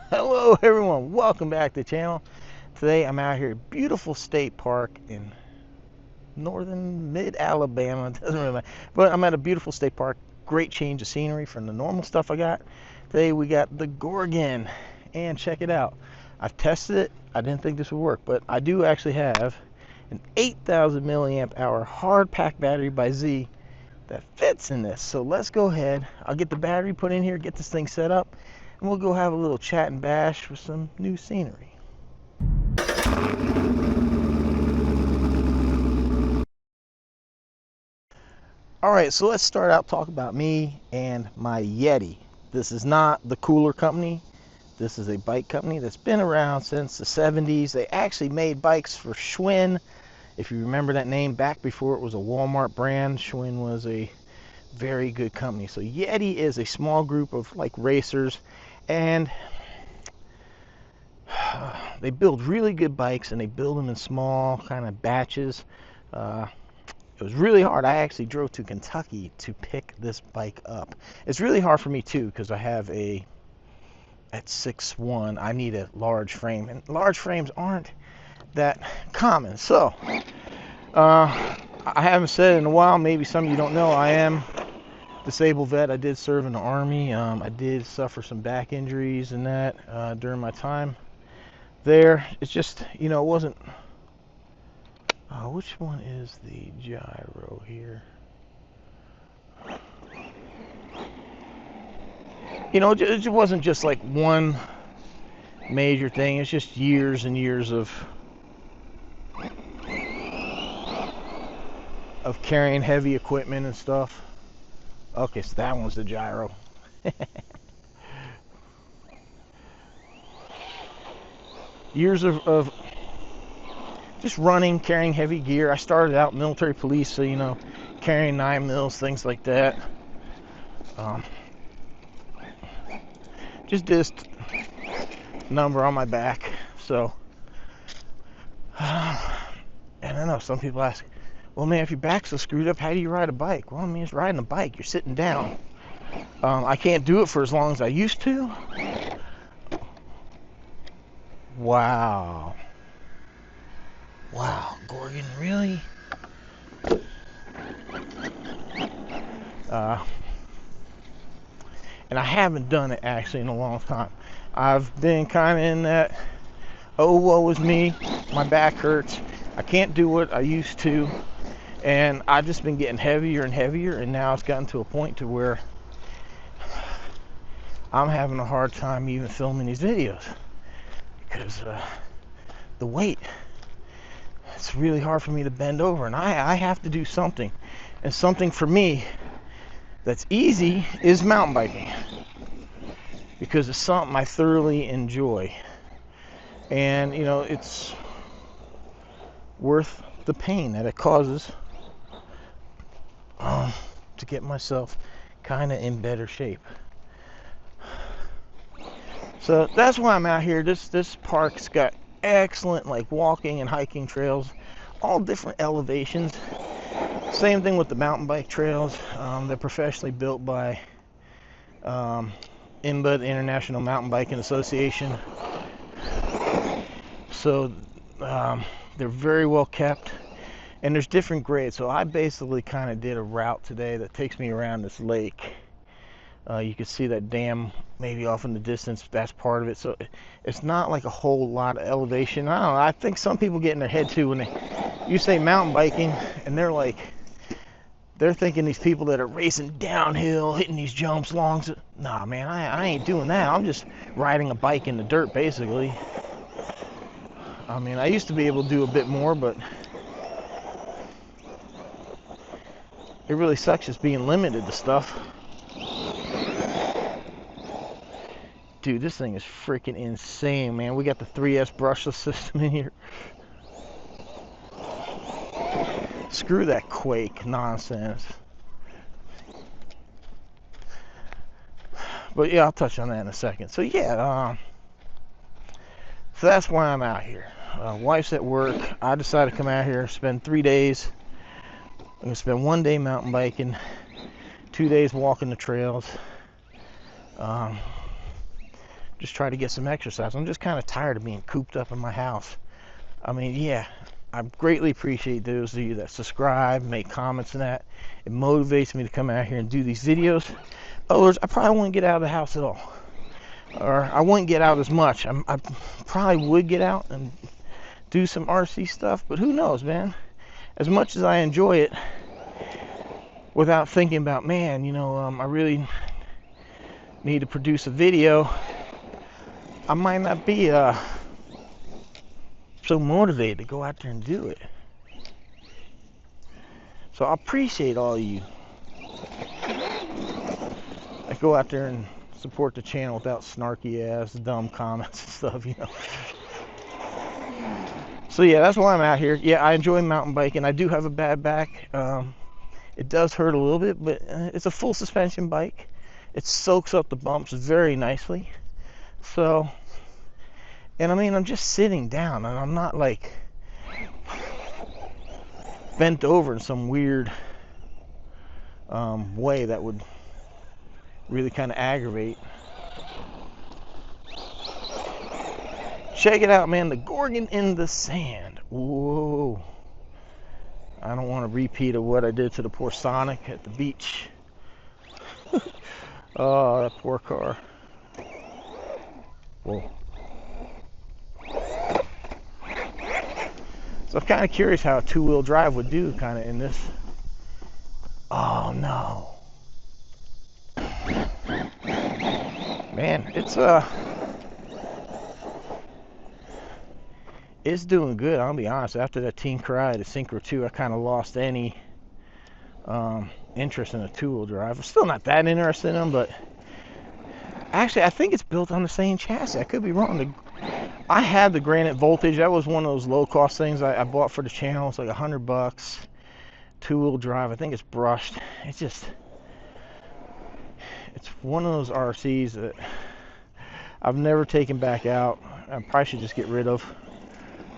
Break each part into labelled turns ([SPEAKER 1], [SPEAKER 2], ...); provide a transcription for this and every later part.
[SPEAKER 1] Hello everyone, welcome back to the channel. Today I'm out here at beautiful state park in northern mid-Alabama. It doesn't really matter, but I'm at a beautiful state park. Great change of scenery from the normal stuff I got. Today we got the Gorgon, and check it out. I've tested it. I didn't think this would work, but I do actually have an 8,000 milliamp hour hard pack battery by Z that fits in this. So let's go ahead. I'll get the battery put in here, get this thing set up, and we'll go have a little chat and bash with some new scenery. All right, so let's start out talking about me and my Yeti. This is not the Cooler company. This is a bike company that's been around since the 70s. They actually made bikes for Schwinn, if you remember that name, back before it was a Walmart brand. Schwinn was a very good company. So Yeti is a small group of like racers, and they build really good bikes, and they build them in small kind of batches. It was really hard. I actually drove to Kentucky to pick this bike up. It's really hard for me too, because I have at 6'1", I need a large frame, and large frames aren't that common. So I haven't said it in a while. Maybe some of you don't know, I am disabled vet. I did serve in the Army. I did suffer some back injuries and that during my time there. It's just, it wasn't. Which one is the gyro here? It just wasn't just like one major thing. It's just years and years of carrying heavy equipment and stuff. Okay, so that one's the gyro. Years of just running, carrying heavy gear. I started out military police, so carrying 9mm, things like that. Just did a number on my back. So, and I know some people ask, well, man, if your back's so screwed up, how do you ride a bike? Well, I mean, it's riding a bike. You're sitting down. I can't do it for as long as I used to. Wow. Wow, Gorgon, really? And I haven't done it actually in a long time. I've been kind of in that, oh, woe is me, my back hurts, I can't do what I used to, and I've just been getting heavier and heavier, and now it's gotten to a point to where I'm having a hard time even filming these videos because the weight. It's really hard for me to bend over, and I have to do something. And something for me that's easy is mountain biking, because it's something I thoroughly enjoy, and it's worth the pain that it causes to get myself kind of in better shape. So that's why I'm out here. This park's got excellent like walking and hiking trails, all different elevations. Same thing with the mountain bike trails. They're professionally built by IMBA, the International Mountain Biking Association. So they're very well kept, and there's different grades. So I basically kind of did a route today that takes me around this lake. You can see that dam maybe off in the distance. That's part of it. So it's not like a whole lot of elevation. I don't know. I think some people get in their head too when you say mountain biking, and they're thinking these people that are racing downhill, hitting these jumps long. Nah, man, I ain't doing that. I'm just riding a bike in the dirt, basically. I mean, I used to be able to do a bit more, but it really sucks just being limited to stuff. Dude, this thing is freaking insane, man. We got the 3S brushless system in here. Screw that Quake nonsense. But yeah, I'll touch on that in a second. So yeah, so that's why I'm out here. Wife's at work. I decided to come out here, spend 3 days. I'm gonna spend 1 day mountain biking, 2 days walking the trails. just try to get some exercise. I'm just kind of tired of being cooped up in my house. I mean, yeah, I greatly appreciate those of you that subscribe, make comments and that. It motivates me to come out here and do these videos. Others, I probably wouldn't get out of the house at all. Or I wouldn't get out as much. I probably would get out and do some RC stuff, but who knows, man. As much as I enjoy it, without thinking about, man, you know, I really need to produce a video, I might not be so motivated to go out there and do it. So I appreciate all of you that go out there and support the channel without snarky ass dumb comments and stuff, you know. So yeah, that's why I'm out here. Yeah, I enjoy mountain biking. I do have a bad back. It does hurt a little bit, but it's a full suspension bike. It soaks up the bumps very nicely. So, and I mean, I'm just sitting down, and I'm not like bent over in some weird way that would really kind of aggravate. Check it out, man. The Gorgon in the sand. Whoa. I don't want a repeat of what I did to the poor Sonic at the beach. Oh, that poor car. Whoa. So I'm kind of curious how a two-wheel drive would do kind of in this. Oh, no. Man, it's doing good. I'll be honest. After that Team Karate, the Synchro 2, I kind of lost any interest in a two-wheel drive. I'm still not that interested in them, but actually, I think it's built on the same chassis. I could be wrong. I had the Granite Voltage. That was one of those low-cost things I bought for the channel. It's like $100. Two-wheel drive. I think it's brushed. It's one of those RCs that I've never taken back out. I probably should just get rid of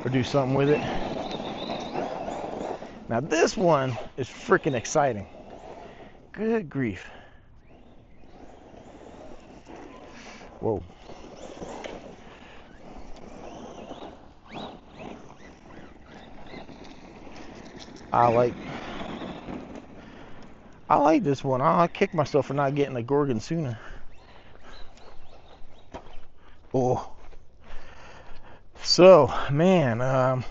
[SPEAKER 1] or do something with it. Now this one is freaking exciting. Good grief. Whoa. I like this one. I'll kick myself for not getting the Gorgon sooner. Oh. So, man, let's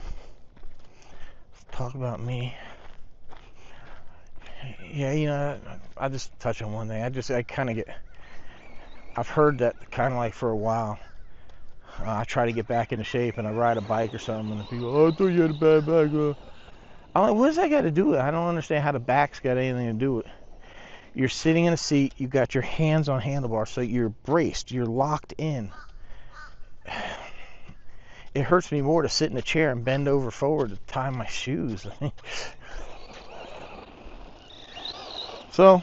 [SPEAKER 1] talk about me. Yeah, you know, I just touch on one thing. I kind of get, I've heard that kind of like for a while. I try to get back into shape and I ride a bike or something and people, oh, I thought you had a bad back. I'm like, what does that got to do with it? I don't understand how the back's got anything to do with it. You're sitting in a seat, you've got your hands on handlebars, so you're braced, you're locked in. It hurts me more to sit in a chair and bend over forward to tie my shoes. So,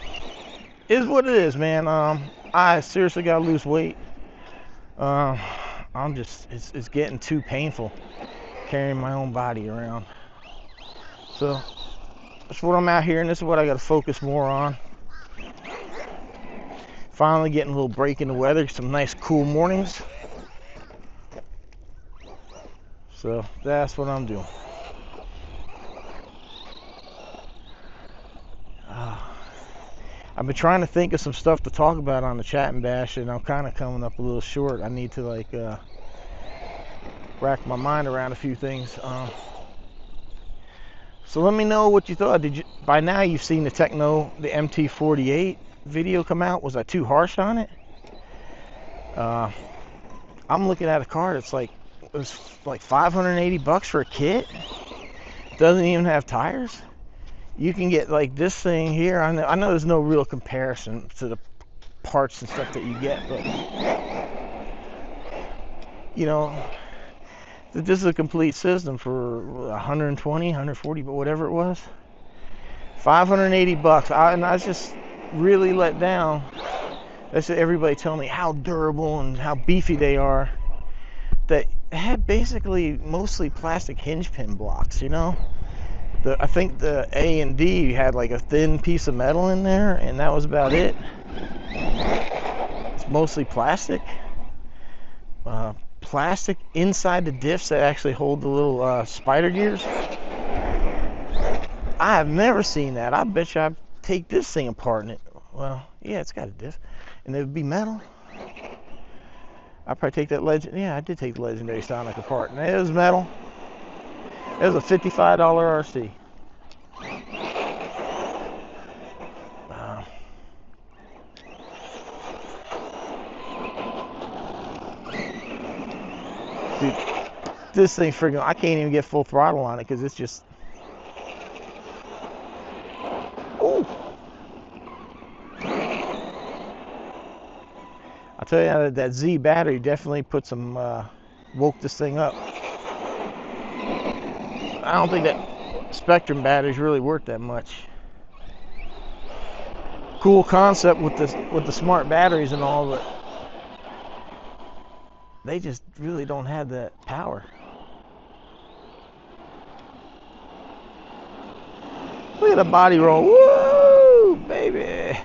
[SPEAKER 1] is what it is, man. I seriously gotta lose weight. It's getting too painful carrying my own body around. So, that's what I'm out here, and this is what I gotta focus more on. Finally getting a little break in the weather, some nice cool mornings. So that's what I'm doing. I've been trying to think of some stuff to talk about on the chat and bash, and I'm kind of coming up a little short. I need to like rack my mind around a few things. So let me know what you thought. By now you've seen the Techno, the MT48 video come out. Was I too harsh on it? I'm looking at a car that's like, it was like $580 for a kit. Doesn't even have tires. You can get like this thing here. I know there's no real comparison to the parts and stuff that you get, but you know, this is a complete system for 120, 140, but whatever it was, $580. And I was just really let down. That's everybody telling me how durable and how beefy they are. That had basically mostly plastic hinge pin blocks, you know. I think the A and D had like a thin piece of metal in there, and that was about it. It's mostly plastic. plastic inside the diffs that actually hold the little spider gears. I have never seen that. I bet you I'd take this thing apart and it, well, yeah, it's got a diff, and it would be metal. I'd probably take that yeah, I did take the legendary Sonic apart, and it was metal. It was a $55 RC. Dude, this thing freaking, I can't even get full throttle on it because it's just, ooh. I'll tell you that Z battery definitely put some, woke this thing up. I don't think that Spectrum battery's really worth that much. Cool concept with the smart batteries and all, but they just really don't have that power. Look at the body roll. Woo, baby.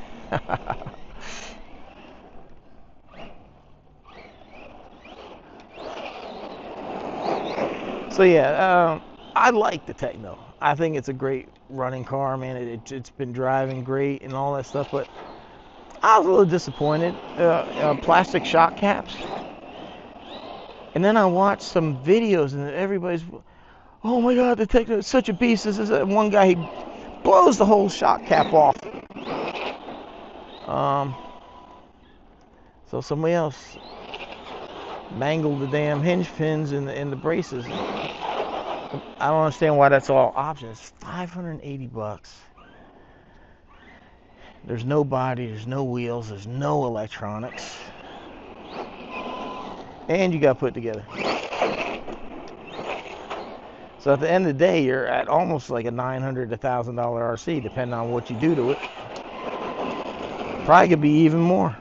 [SPEAKER 1] So yeah, I like the Techno. I think it's a great running car, man. It's been driving great and all that stuff, but I was a little disappointed. Plastic shock caps. And then I watched some videos and everybody's, oh my God, the Techno is such a beast. This is one guy, he blows the whole shock cap off. So somebody else mangled the damn hinge pins in the braces. I don't understand why that's all options. It's 580 bucks. There's no body, there's no wheels, there's no electronics. And you got to put it together. So at the end of the day, you're at almost like a $900 to $1,000 RC, depending on what you do to it. Probably could be even more.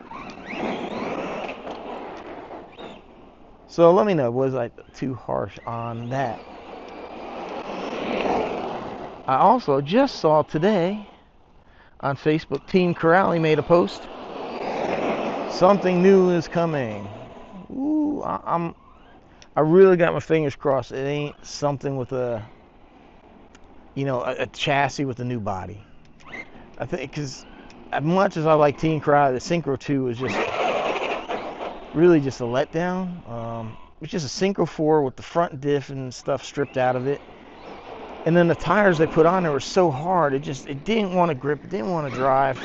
[SPEAKER 1] So let me know, was I too harsh on that? I also just saw today on Facebook, Team Corrali made a post. Something new is coming. Ooh, I really got my fingers crossed. It ain't something with a chassis with a new body. I think, because as much as I like Team Corrali, the Synchro 2 was just really just a letdown. It's just a Synchro 4 with the front diff and stuff stripped out of it. And then the tires they put on there were so hard, it didn't want to grip, it didn't want to drive.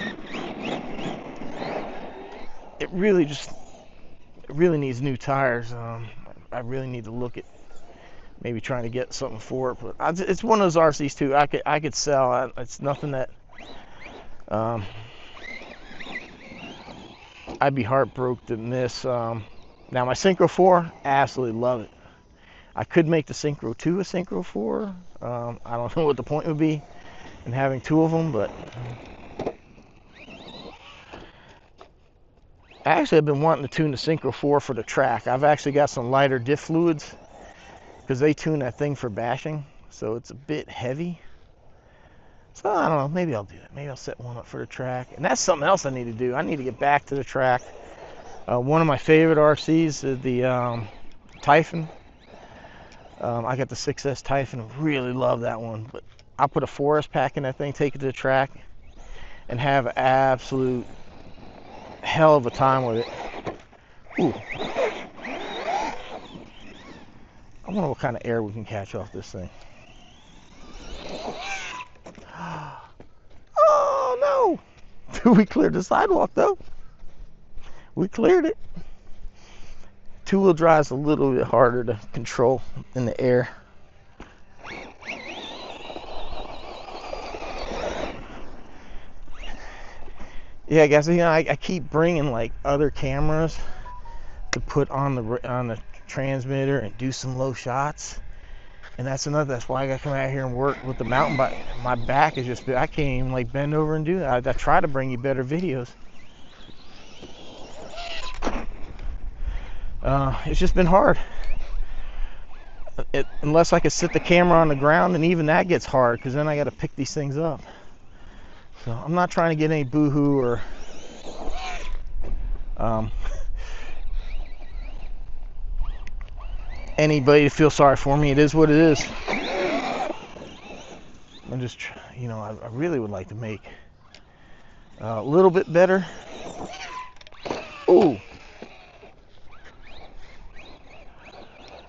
[SPEAKER 1] It really needs new tires. I really need to look at maybe trying to get something for it. But it's one of those RCs too. I could sell. It's nothing that I'd be heartbroken to miss. Now my Synchro 4, absolutely love it. I could make the Synchro 2 a Synchro 4. I don't know what the point would be in having two of them, but actually I've been wanting to tune the Synchro 4 for the track. I've actually got some lighter diff fluids because they tune that thing for bashing, so it's a bit heavy. So I don't know, maybe I'll do that. Maybe I'll set one up for the track. And that's something else I need to do. I need to get back to the track. One of my favorite RCs is the Typhon. I got the 6S Typhon, really love that one, but I'll put a 4S pack in that thing, take it to the track, and have an absolute hell of a time with it. Ooh. I wonder what kind of air we can catch off this thing. Oh no! We cleared the sidewalk though. We cleared it. Two-wheel drive's a little bit harder to control in the air. Yeah, guys, I keep bringing like other cameras to put on the transmitter and do some low shots, and that's why I gotta come out here and work with the mountain bike. My back is just, I can't even like bend over and do that. I try to bring you better videos. It's just been hard. Unless I could sit the camera on the ground, and even that gets hard because then I got to pick these things up. So I'm not trying to get any boohoo or anybody to feel sorry for me. It is what it is. I'm just, you know, I really would like to make a little bit better. Ooh.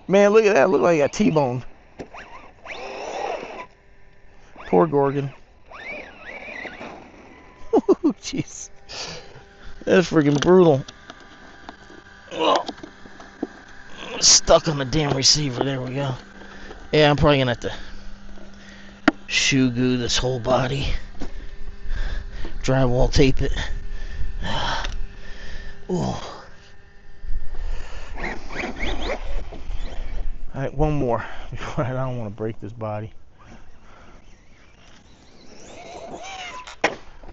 [SPEAKER 1] Man, look at that. Look like I got T-boned. Poor Gorgon. Jeez. That's freaking brutal. Oh. Stuck on the damn receiver. There we go. Yeah, I'm probably going to have to shoe goo this whole body. Drywall tape it. Ooh. Alright, one more before I don't want to break this body.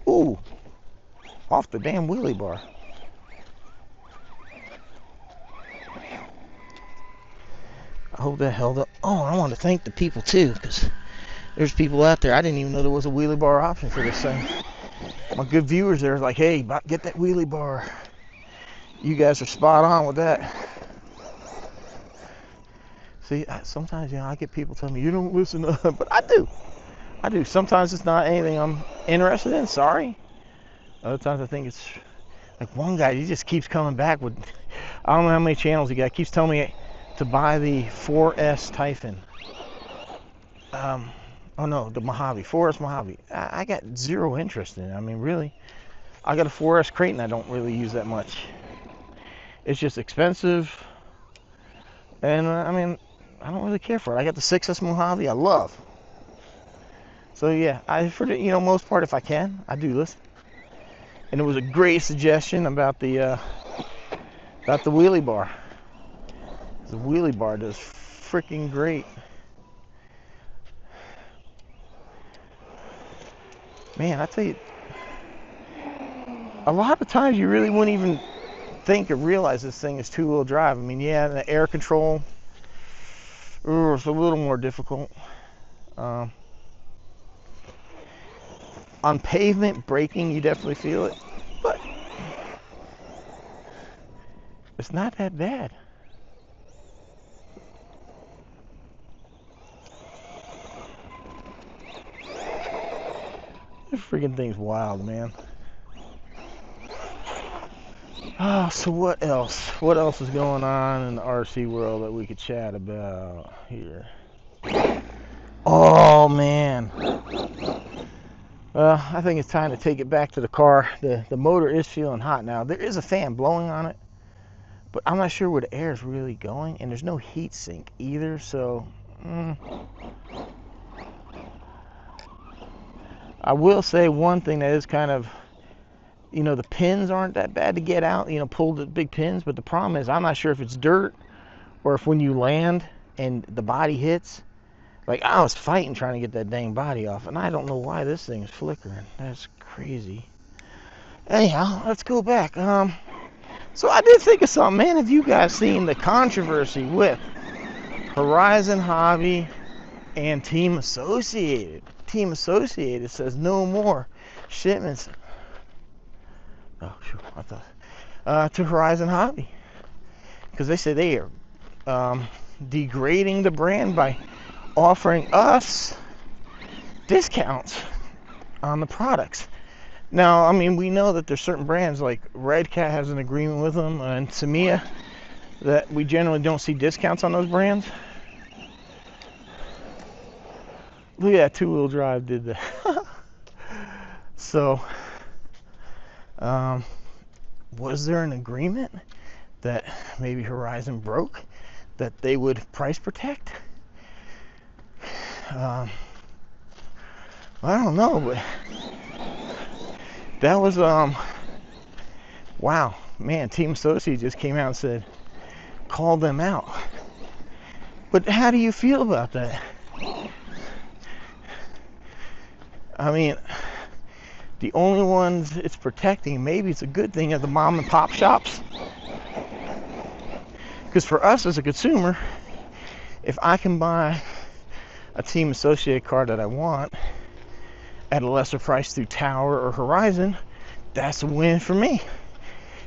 [SPEAKER 1] Ooh, off the damn wheelie bar. I hope that held up. Oh, I want to thank the people too, because there's people out there. I didn't even know there was a wheelie bar option for this thing. My good viewers there are like, hey, get that wheelie bar. You guys are spot on with that. See, sometimes, you know, I get people telling me, you don't listen to, but I do. I do. Sometimes it's not anything I'm interested in. Sorry. Other times I think it's like one guy, he just keeps coming back with, I don't know how many channels he got. He keeps telling me to buy the 4S Typhon. Oh no, the Mojave, 4S Mojave. I got zero interest in it. I mean, really. I got a 4S Creighton I don't really use that much. It's just expensive. And I mean, I don't really care for it. I got the 6S Mojave I love. So yeah, for the, you know, most part, if I can, I do listen. And it was a great suggestion about the wheelie bar. The wheelie bar does freaking great. Man, I tell you, a lot of times you really wouldn't even think or realize this thing is two-wheel drive. I mean, yeah, the air control, it's a little more difficult. On pavement, braking, you definitely feel it, but it's not that bad. This freaking thing's wild, man. Oh, so what else? What else is going on in the RC world that we could chat about here? Oh, man. Well, I think it's time to take it back to the car. The motor is feeling hot now. There is a fan blowing on it, but I'm not sure where the air is really going, and there's no heat sink either, so I will say one thing that is kind of, you know, the pins aren't that bad to get out, you know, pull the big pins, but the problem is I'm not sure if it's dirt or if when you land and the body hits. Like, I was fighting trying to get that dang body off, and I don't know why this thing is flickering. That's crazy. Anyhow, let's go back. So I did think of something, man. Have you guys seen the controversy with Horizon Hobby and Team Associated? Team Associated says no more shipments. Oh, sure. I thought to Horizon Hobby, because they say they are degrading the brand by offering us discounts on the products. Now, I mean, we know that there's certain brands like Red Cat has an agreement with them, and Tamiya, that we generally don't see discounts on those brands. Look at that two-wheel drive did that. So, was there an agreement that maybe Horizon broke, that they would price protect? I don't know, but that was wow, man. Team Associate just came out and said, called them out. But how do you feel about that? I mean, the only ones it's protecting, maybe it's a good thing, are the mom and pop shops. Because for us as a consumer, if I can buy a Team Associated car that I want at a lesser price through Tower or Horizon, that's a win for me.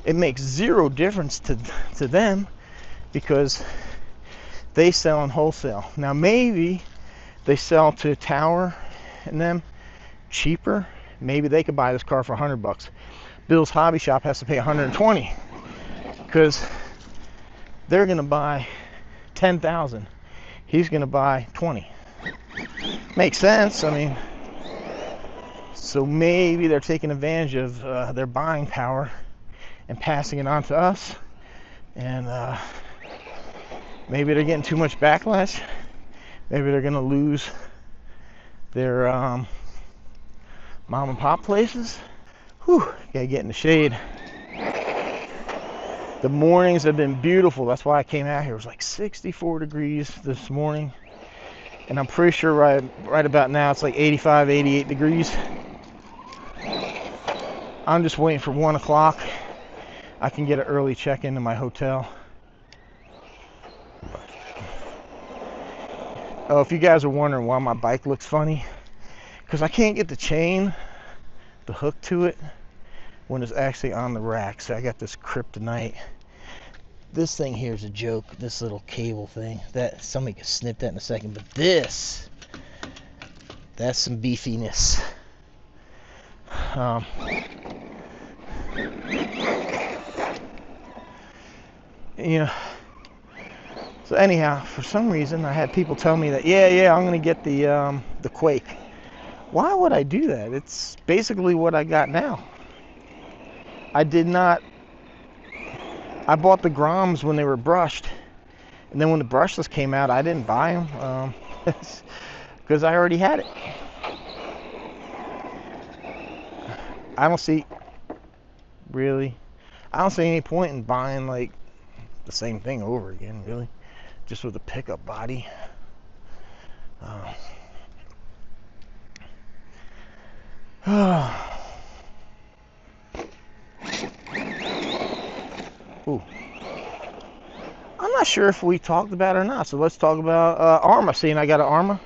[SPEAKER 1] It makes zero difference to them, because they sell in wholesale. Now maybe they sell to Tower and them cheaper. Maybe they could buy this car for $100. Bill's Hobby Shop has to pay $120 because they're gonna buy 10,000. He's gonna buy 20. Makes sense. I mean, so maybe they're taking advantage of their buying power and passing it on to us, and maybe they're getting too much backlash. Maybe they're gonna lose their mom and pop places. Whew, gotta get in the shade. The mornings have been beautiful. That's why I came out here. It was like 64 degrees this morning, and I'm pretty sure right about now it's like 85, 88 degrees. I'm just waiting for 1 o'clock. I can get an early check-in to my hotel. Oh, if you guys are wondering why my bike looks funny, because I can't get the chain, the hook to it, when it's actually on the rack. So I got this kryptonite. This thing here is a joke, this little cable thing. That somebody could snip that in a second, but that's some beefiness. You know, so anyhow, for some reason I had people tell me that yeah I'm gonna get the Quake. Why would I do that? It's basically what I got now. I bought the Groms when they were brushed, and then when the brushless came out, I didn't buy them because I already had it. I don't see any point in buying like the same thing over again, really, just with a pickup body. Ooh. I'm not sure if we talked about it or not, so let's talk about Arrma. Seeing I got an Arrma.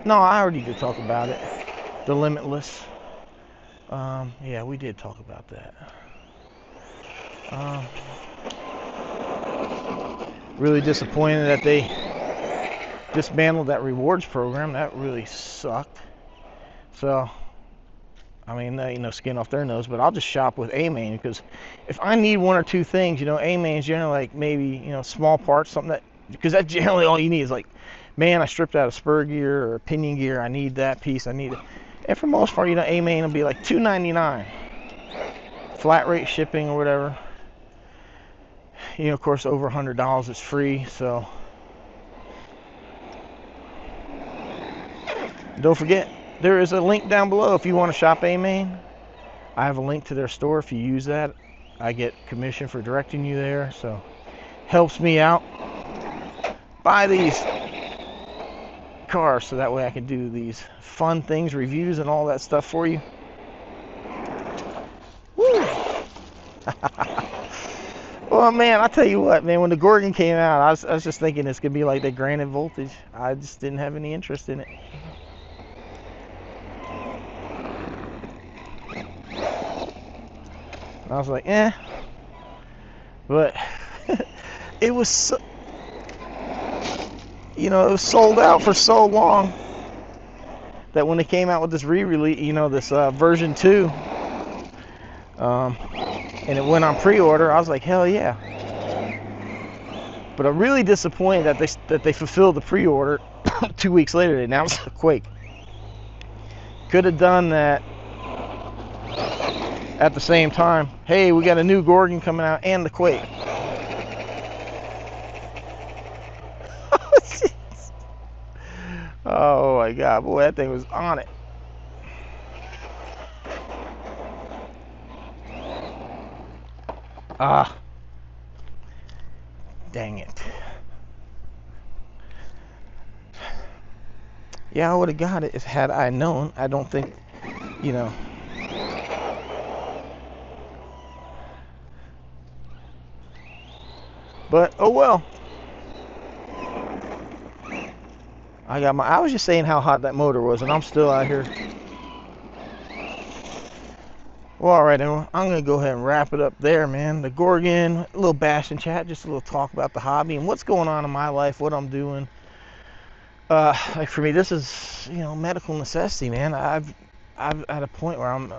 [SPEAKER 1] No, I already did talk about it. The Limitless. Yeah, we did talk about that. Really disappointed that they dismantled that rewards program. That really sucked. So, I mean, you know, skin off their nose, but I'll just shop with A-Main, because if I need one or two things, you know, A-Main's generally like maybe, you know, small parts, something that, because that's generally all you need is like, man, I stripped out a spur gear or pinion gear, I need that piece, I need it. And for most part, you know, A-Main will be like $2.99, flat rate shipping or whatever. You know, of course, over $100 is free, so don't forget, there is a link down below if you want to shop A-Main. I have a link to their store. If you use that, I get commission for directing you there, so helps me out. Buy these cars so that way I can do these fun things, reviews and all that stuff for you. Woo! Well, man, I'll tell you what, man, when the Gorgon came out, I was just thinking it's gonna be like the Granite Voltage. I just didn't have any interest in it. And I was like, eh. But it was so, you know, it was sold out for so long that when they came out with this re-release, you know, this version 2, and it went on pre-order, I was like, hell yeah. But I'm really disappointed that they fulfilled the pre-order. 2 weeks later they announced the Quake. Could have done that at the same time. Hey, we got a new Gorgon coming out and the Quake. Oh my god, boy, that thing was on it. Ah, dang it. Yeah, I would have got it if had I known. I don't think, you know. But oh well. I was just saying how hot that motor was, and I'm still out here Well, all right, everyone, I'm going to go ahead and wrap it up there, man. The Gorgon, a little bash and chat, just a little talk about the hobby and what's going on in my life, what I'm doing. Like for me, this is, medical necessity, man. I've at a point where I'm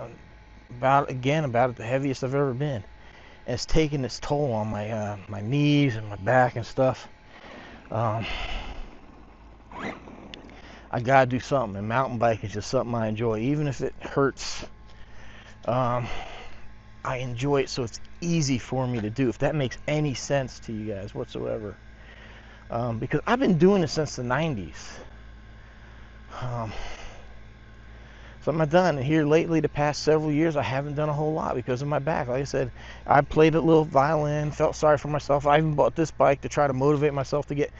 [SPEAKER 1] about the heaviest I've ever been. And it's taking its toll on my my knees and my back and stuff. I gotta do something, and mountain bike is just something I enjoy, even if it hurts. I enjoy it, so it's easy for me to do, if that makes any sense to you guys whatsoever. Because I've been doing it since the 90s. Something I've done here lately, the past several years, I haven't done a whole lot because of my back. Like I said, I played a little violin, felt sorry for myself. I even bought this bike to try to motivate myself to get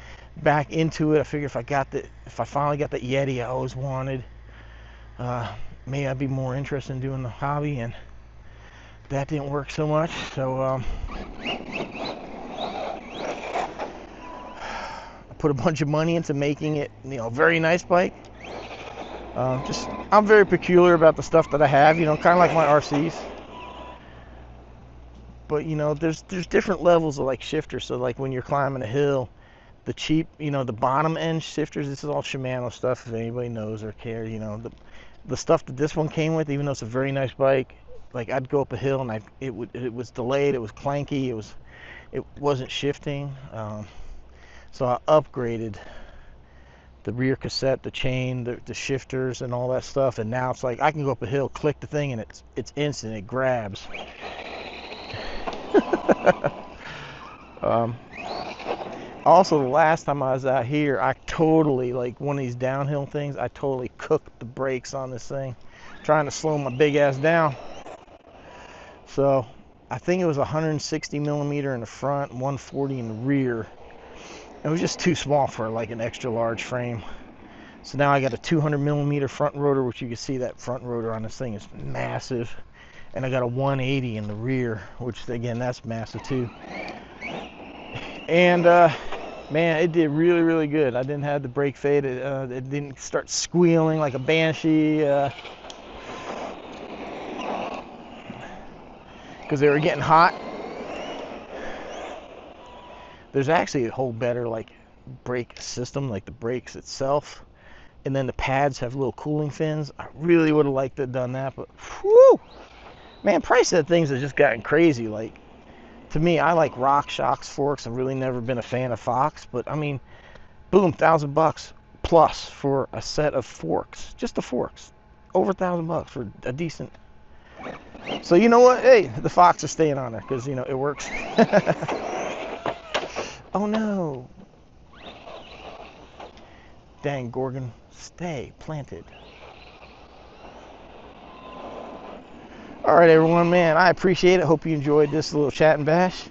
[SPEAKER 1] back into it. I figured if I finally got the Yeti I always wanted, maybe I'd be more interested in doing the hobby, and that didn't work so much. So I put a bunch of money into making it, a very nice bike. I'm very peculiar about the stuff that I have, kind of like my RCs. But there's different levels of like shifters. So like when you're climbing a hill, the cheap, the bottom end shifters. This is all Shimano stuff, if anybody knows or cares. The stuff that this one came with, even though it's a very nice bike, like I'd go up a hill and it was delayed, it was clanky, it wasn't shifting. So I upgraded the rear cassette, the chain, the shifters, and all that stuff. And now it's like I can go up a hill, click the thing, and it's instant. It grabs. Also, the last time I was out here, I totally, like one of these downhill things, I totally cooked the brakes on this thing, trying to slow my big ass down. So I think it was 160 millimeter in the front, 140 in the rear. It was just too small for like an extra large frame. So now I got a 200 millimeter front rotor, which you can see that front rotor on this thing is massive. And I got a 180 in the rear, which again, that's massive too. And man, it did really, really good. I didn't have the brake fade. It didn't start squealing like a Banshee. Because they were getting hot. There's actually a whole better like brake system, like the brakes itself, and then the pads have little cooling fins. I really would have liked to have done that, but whew, man, price of things has just gotten crazy. Like to me, I like Rock, Shocks, forks. I've really never been a fan of Fox, but I mean, boom, $1,000 plus for a set of forks, just the forks, over $1,000 for a decent. So you know what? Hey, the Fox is staying on there because it works. Oh no. Dang, Gorgon, stay planted. All right, everyone, man, I appreciate it. Hope you enjoyed this little chat and bash.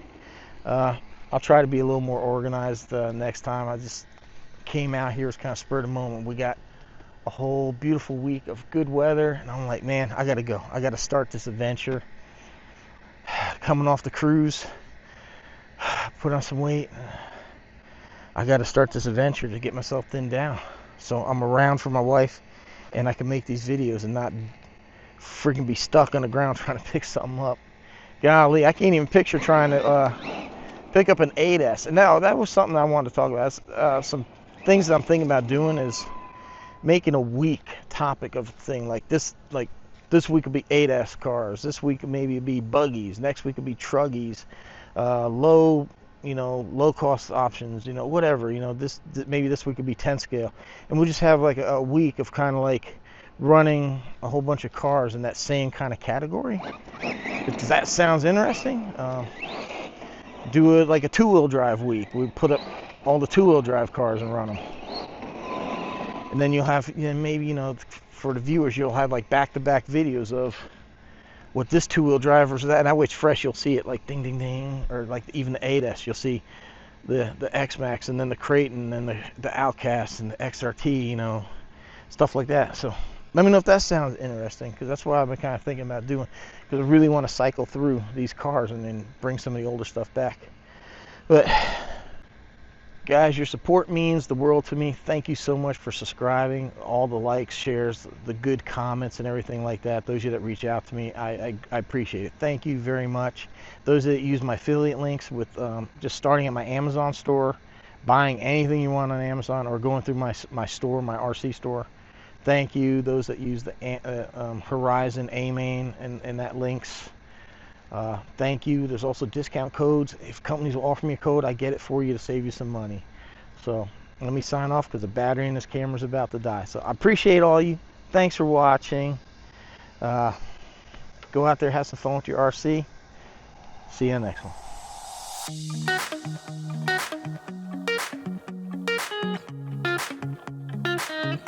[SPEAKER 1] I'll try to be a little more organized next time. I just came out here, it's kind of spur of the moment. We got a whole beautiful week of good weather, and I'm like, man, I gotta go. I gotta start this adventure. Coming off the cruise, put on some weight. I got to start this adventure to get myself thinned down, so I'm around for my wife, and I can make these videos and not freaking be stuck on the ground trying to pick something up. Golly, I can't even picture trying to pick up an 8S. And now that was something I wanted to talk about. Some things that I'm thinking about doing is making a week topic of a thing like this. Like this week will be 8S cars. This week maybe be buggies. Next week will be truggies. Low cost options, whatever, maybe this week could be 10 scale, and we'll just have like a week of kind of like running a whole bunch of cars in that same kind of category. Does that sounds interesting? Do it like a two-wheel drive week. We put up all the two-wheel drive cars and run them, and then you'll have maybe for the viewers, you'll have like back-to-back videos of what this two-wheel drive versus that, and that way it's fresh. You'll see it like ding ding ding, or like even the 8S, you'll see the X-Max, and then the Creighton, and the Outcast, and the XRT, stuff like that. So let me know if that sounds interesting, because that's what I've been kind of thinking about doing, because I really want to cycle through these cars and then bring some of the older stuff back. But Guys, your support means the world to me. Thank you so much for subscribing, all the likes, shares, the good comments and everything like that. Those of you that reach out to me, I appreciate it. Thank you very much. Those that use my affiliate links with just starting at my Amazon store, buying anything you want on Amazon, or going through my store, my RC store. Thank you. Those that use the Horizon A-Main and that links. Thank you. There's also discount codes. If companies will offer me a code, I get it for you to save you some money. So let me sign off because the battery in this camera is about to die. So I appreciate all you. Thanks for watching. Go out there, have some fun with your RC. See you in the next one.